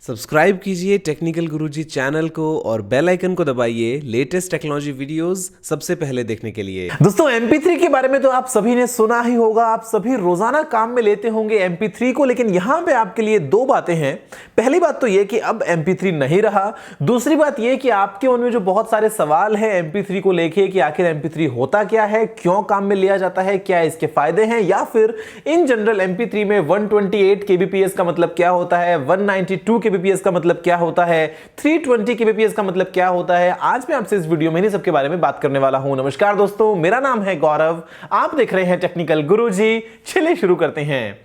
Subscribe कीजिए technical गुरुजी channel को और बेल आइकन को दबाइए लेटेस्ट टेक्नोलॉजी वीडियोस सबसे पहले देखने के लिए। दोस्तों MP3 के बारे में तो आप सभी ने सुना ही होगा, आप सभी रोजाना काम में लेते होंगे MP3 को, लेकिन यहां पे आपके लिए दो बातें हैं। पहली बात तो ये कि अब MP3 नहीं रहा। दूसरी बात ये कि आपके उनमें जो बहुत सारे सवाल हैं MP3 को लेके कि आखिर MP3 होता क्या है, क्यों काम में लिया जाता है, क्या इसके फायदे हैं, या फिर इन जनरल MP3 में 128 kbps का मतलब क्या होता है, 192 kbps का मतलब क्या होता है, 320 kbps का मतलब क्या होता है। आज मैं आपसे इस वीडियो में इन्हीं सब के बारे में बात करने वाला हूं। नमस्कार दोस्तों, मेरा नाम है गौरव, आप देख रहे हैं टेक्निकल गुरुजी। चलिए शुरू करते हैं।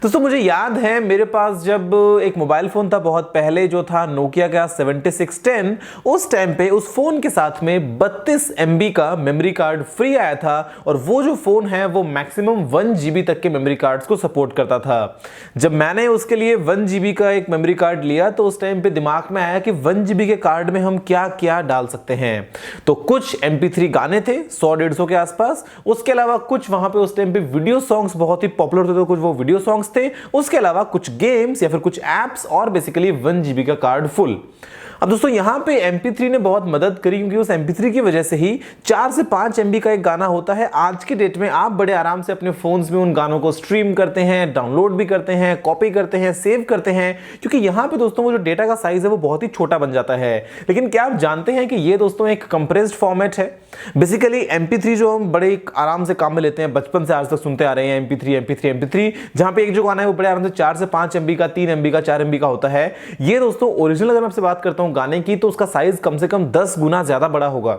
दोस्तों मुझे याद है मेरे पास जब एक मोबाइल फोन था बहुत पहले, जो था नोकिया का 7610, उस टाइम पे उस फोन के साथ में 32 MB का मेमोरी कार्ड फ्री आया था, और वो जो फोन है वो मैक्सिमम 1 GB तक के मेमोरी कार्ड्स को सपोर्ट करता था। जब मैंने उसके लिए 1 GB का एक मेमोरी कार्ड लिया तो उस टाइम पे दिमाग में आया कि 1 GB के कार्ड में हम क्या क्या डाल सकते हैं। तो कुछ MP3 गाने थे 100-150 के आसपास, उसके अलावा कुछ वहां पे उस टाइम पे वीडियो सॉन्ग्स बहुत ही पॉपुलर थे, तो कुछ वो वीडियो सॉन्ग्स थे, उसके अलावा कुछ गेम्स या फिर कुछ एप्स, और बेसिकली 1 GB का कार्ड फुल। अब दोस्तों यहां पे MP3 ने बहुत मदद करी, क्योंकि उस MP3 की वजह से ही 4 से 5 MB का एक गाना होता है। आज के डेट में आप बड़े आराम से अपने फोन्स में उन गानों को स्ट्रीम करते हैं, डाउनलोड भी करते हैं, कॉपी करते हैं, सेव करते हैं, क्योंकि यहां पे दोस्तों वो जो डेटा का साइज है वो बहुत ही छोटा बन जाता है। लेकिन क्या आप जानते हैं कि ये दोस्तों एक कंप्रेस्ड फॉर्मेट है। बेसिकली MP3 जो हम बड़े आराम से काम में लेते हैं, बचपन से आज तक सुनते आ रहे हैं MP3, जहां पे एक जो गाना है वो बड़े आराम से 4 से 5 MB का, 3 MB का, 4 MB का होता है। ये दोस्तों ओरिजिनल अगर मैं आपसे बात करता हूं गाने की, तो उसका साइज कम से कम 10 गुना ज्यादा बड़ा होगा।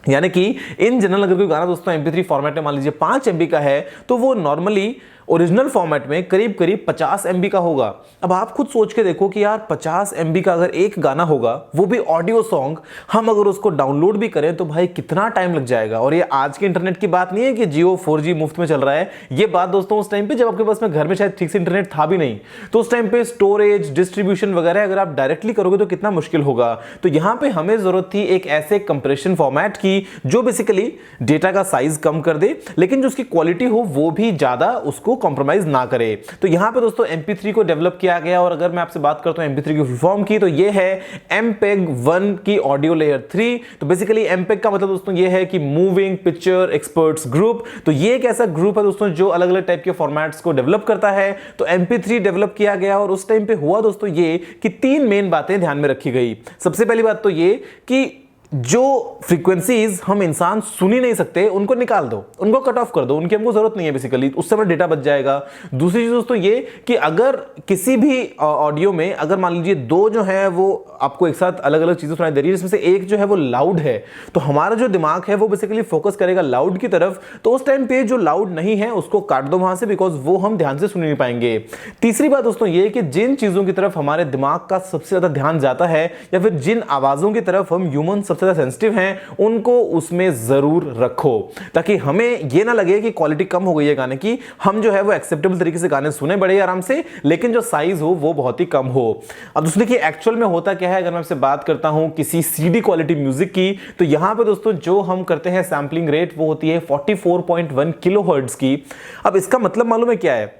यानी कि इन जनरल अगर कोई गाना दोस्तों MP3 फॉर्मेट में मान लीजिए 5 MB का है, तो वो नॉर्मली ओरिजिनल फॉर्मेट में करीब करीब 50 MB का होगा। अब आप खुद सोच के देखो कि यार 50 MB का अगर एक गाना होगा, वो भी ऑडियो सॉन्ग, हम अगर उसको डाउनलोड भी करें तो भाई कितना टाइम लग जाएगा। और ये आज के इंटरनेट की बात नहीं है कि जियो 4G मुफ्त में चल रहा है। ये बात दोस्तों उस टाइम पे जब आपके पास में घर में शायद ठीक से इंटरनेट था भी नहीं, तो उस टाइम पे स्टोरेज, डिस्ट्रीब्यूशन वगैरह अगर आप डायरेक्टली करोगे तो कितना मुश्किल होगा। तो यहां पर हमें जरूरत थी एक ऐसे कंप्रेशन फॉर्मेट की जो बेसिकली डेटा का साइज कम कर दे, लेकिन जो उसकी क्वालिटी हो वो भी ज्यादा उसको कॉम्प्रोमाइज ना करे। तो यहां पे दोस्तों MP3 को डेवलप किया गया, और अगर मैं आपसे बात करता हूं MP3 की फुल फॉर्म की, तो ये है MPEG-1 की ऑडियो लेयर 3। तो बेसिकली MPEG का मतलब दोस्तों ये है कि मूविंग पिक्चर एक्सपर्ट्स ग्रुप। तो ये एक ऐसा ग्रुप है दोस्तों जो अलग अलग टाइप के फॉर्मेट्स को डेवलप करता है। तो MP3 डेवलप किया गया, और उस टाइम पे हुआ दोस्तों ये कि 3 मेन बातें ध्यान में रखी गई। सबसे पहली बात तो ये कि जो फ्रीक्वेंसीज हम इंसान सुन ही नहीं सकते उनको निकाल दो, उनको कट ऑफ कर दो, उनकी हमको जरूरत नहीं है, बेसिकली उस समय डेटा बच जाएगा। दूसरी चीज दोस्तों ये कि अगर किसी भी ऑडियो में अगर मान लीजिए दो जो है वो आपको एक साथ अलग अलग चीजें सुनाई दे रही है, जिसमें से एक जो है वो लाउड है, तो हमारा जो दिमाग है वो बेसिकली फोकस करेगा लाउड की तरफ। तो उस टाइम पे जो लाउड नहीं है उसको काट दो वहां से, बिकॉज वो हम ध्यान से सुन नहीं पाएंगे। तीसरी बात दोस्तों ये कि जिन चीजों की तरफ हमारे दिमाग का सबसे ज्यादा ध्यान जाता है, या फिर जिन आवाजों की तरफ हम ह्यूमन सेंसिटिव हैं, उनको उसमें जरूर रखो, ताकि हमें यह ना लगे कि क्वालिटी कम हो गई है गाने की। हम जो है वो एक्सेप्टेबल तरीके से गाने सुने बड़े आराम से, लेकिन जो साइज हो वो बहुत ही कम हो। अब दोस्तों देखिए एक्चुअल में होता क्या है, अगर मैं आपसे बात करता हूं किसी CD क्वालिटी म्यूजिक की, तो यहां पे दोस्तों जो हम करते हैं सैंपलिंग रेट वो होती है 44.1 किलोहर्ट्ज की। अब इसका मतलब मालूम है क्या है?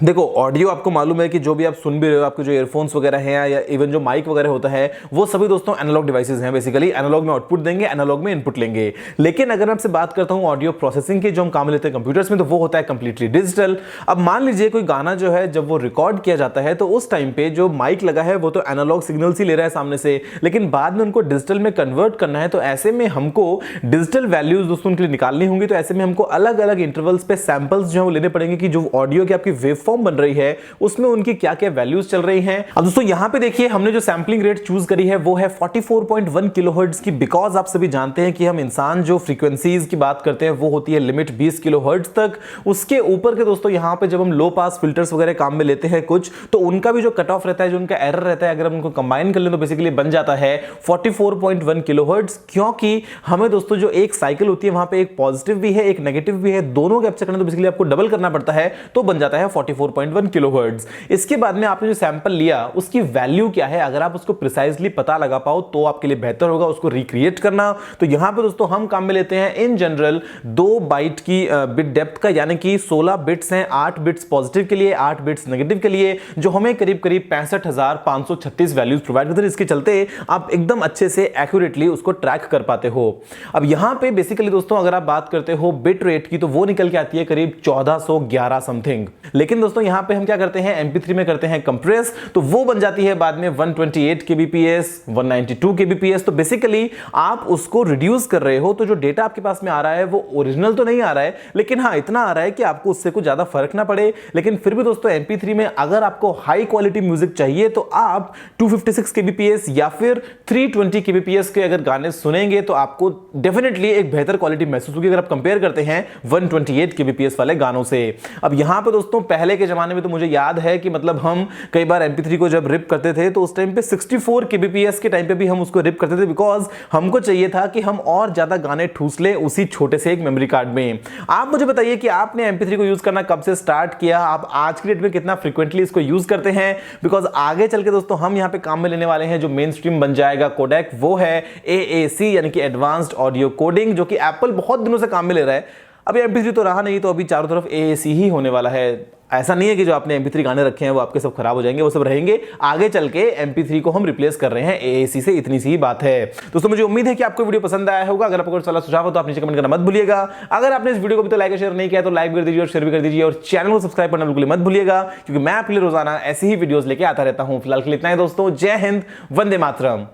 देखो ऑडियो आपको मालूम है कि जो भी आप सुन भी रहे हो, आपके जो ईयरफोन्स वगैरह हैं या इवन जो माइक वगैरह होता है, वो सभी दोस्तों एनालॉग डिवाइसेस हैं। बेसिकली एनालॉग में आउटपुट देंगे, एनालॉग में इनपुट लेंगे। लेकिन अगर मैं आपसे बात करता हूं ऑडियो प्रोसेसिंग की, जो हम काम लेते हैं कंप्यूटर्स में, तो वो होता है कंप्लीटली डिजिटल। अब मान लीजिए कोई गाना जो है जब वो रिकॉर्ड किया जाता है, तो उस टाइम पे जो माइक लगा है वो तो एनालॉग सिग्नल्स ही ले रहा है सामने से, लेकिन बाद में उनको डिजिटल में कन्वर्ट करना है। तो ऐसे में हमको डिजिटल वैल्यूज दोस्तों उनके लिए निकालनी होंगी। तो ऐसे में हमको अलग अलग इंटरवल्स पे सैंपल्स जो है वो लेने पड़ेंगे कि जो ऑडियो की आपकी वेवफॉर्म बन रही है उसमें उनकी क्या क्या वैल्यूज चल रही हैं। अब दोस्तों यहां पे देखिए हमने जो सैंपलिंग रेट चूज करी है वो है 44.1 किलोहर्ट्ज की, बिकॉज आप सभी जानते हैं कि हम इंसान जो फ्रीक्वेंसीज की बात करते हैं वो होती है लिमिट 20 किलोहर्ट्ज तक। उसके ऊपर के दोस्तों यहां पे जब हम लो पास फिल्टर्स वगैरह काम में लेते हैं कुछ, तो उनका भी जो कट ऑफ रहता है, जो उनका एरर रहता है, अगर हम उनको कंबाइन कर लें तो बेसिकली बन जाता है 44.1 किलोहर्ट्ज। क्योंकि हमें दोस्तों जो एक साइकिल होती है वहां पे एक पॉजिटिव भी है एक नेगेटिव भी है, दोनों कैप्चर करना तो बेसिकली आपको डबल करना पड़ता है, तो बन जाता है 44.1 किलोहर्ट्ज। इसके बाद में आपने जो सैंपल लिया उसकी वैल्यू क्या है, अगर आप उसको प्रिसाइजली पता लगा पाओ तो आपके लिए बेहतर होगा उसको रिक्रिएट करना। तो यहां पे दोस्तों हम काम में लेते हैं इन जनरल 2 बाइट की बिट डेप्थ का, यानी कि 16 बिट्स हैं, 8 बिट्स पॉजिटिव के लिए, 8 बिट्स नेगेटिव के लिए, जो हमें करीब करीब 65,536 वैल्यूज प्रोवाइड करते हैं। इसके चलते आप एकदम अच्छे से एक्यूरेटली उसको ट्रैक कर पाते हो। अब यहां पे बेसिकली दोस्तों अगर आप बात करते हो बिट रेट की तो वो निकल के आती है करीब 1411 समथिंग। लेकिन दोस्तों यहां पे हम क्या करते हैं, MP3 में करते हैं कंप्रेस, तो वो बन जाती है बाद में 128 kbps, 192 kbps। तो बेसिकली आप उसको रिड्यूस कर रहे हो, तो जो डेटा आपके पास में आ रहा है वो ओरिजिनल तो नहीं आ रहा है, लेकिन हाँ इतना आ रहा है कि आपको उससे कुछ ज्यादा फर्क ना पड़े। लेकिन फिर भी दोस्तों MP3 में अगर आपको हाई क्वालिटी म्यूजिक चाहिए तो आप 256 kbps या फिर 320 kbps के अगर गाने सुनेंगे तो आपको डेफिनेटली एक बेहतर क्वालिटी महसूस होगी अगर आप कंपेयर करते हैं 128 kbps वाले गानों से। अब यहां पे दोस्तों पहले के जमाने में तो मुझे याद है कि मतलब हम कई बार MP3 को जब रिप करते थे तो उस टाइम पे 64 kbps के टाइम पे भी हम उसको रिप करते थे, बिकॉज हमको चाहिए था कि हम और ज्यादा गाने ठूस ले उसी छोटे से एक मेमोरी कार्ड में। आप मुझे बताइए कि आपने MP3 को यूज करना कब से स्टार्ट किया, आप आज की डेट में कितना फ्रीक्वेंटली इसको यूज करते हैं, बिकॉज आगे चल के दोस्तों हम यहां पे काम में लेने वाले हैं जो मेन स्ट्रीम बन जाएगा कोडेक, वो है AAC यानी कि एडवांस्ड ऑडियो कोडिंग, जो कि एप्पल बहुत दिनों से काम में ले रहा है। अभी MP3 तो रहा नहीं, तो अभी चारों तरफ AAC ही होने वाला है। ऐसा नहीं है कि जो आपने MP3 गाने रखे हैं वो आपके सब खराब हो जाएंगे, वो सब रहेंगे। आगे चल के MP3 को हम रिप्लेस कर रहे हैं AAC से, इतनी सी ही बात है। दोस्तों मुझे उम्मीद है कि आपको वीडियो पसंद आया होगा। अगर आपको कोई सलाह सुझाव हो तो आप नीचे कमेंट करना मत भूलिएगा। अगर आपने इस वीडियो को भी तो लाइक और शेयर नहीं किया तो लाइक कर दीजिए और शेयर भी कर दीजिए, और चैनल को सब्सक्राइब करना बिल्कुल मत भूलिएगा, क्योंकि मैं आपके लिए रोजाना ऐसी ही वीडियोस लेके आता रहता हूं। फिलहाल के लिए इतना ही दोस्तों, जय हिंद, वंदे मातरम।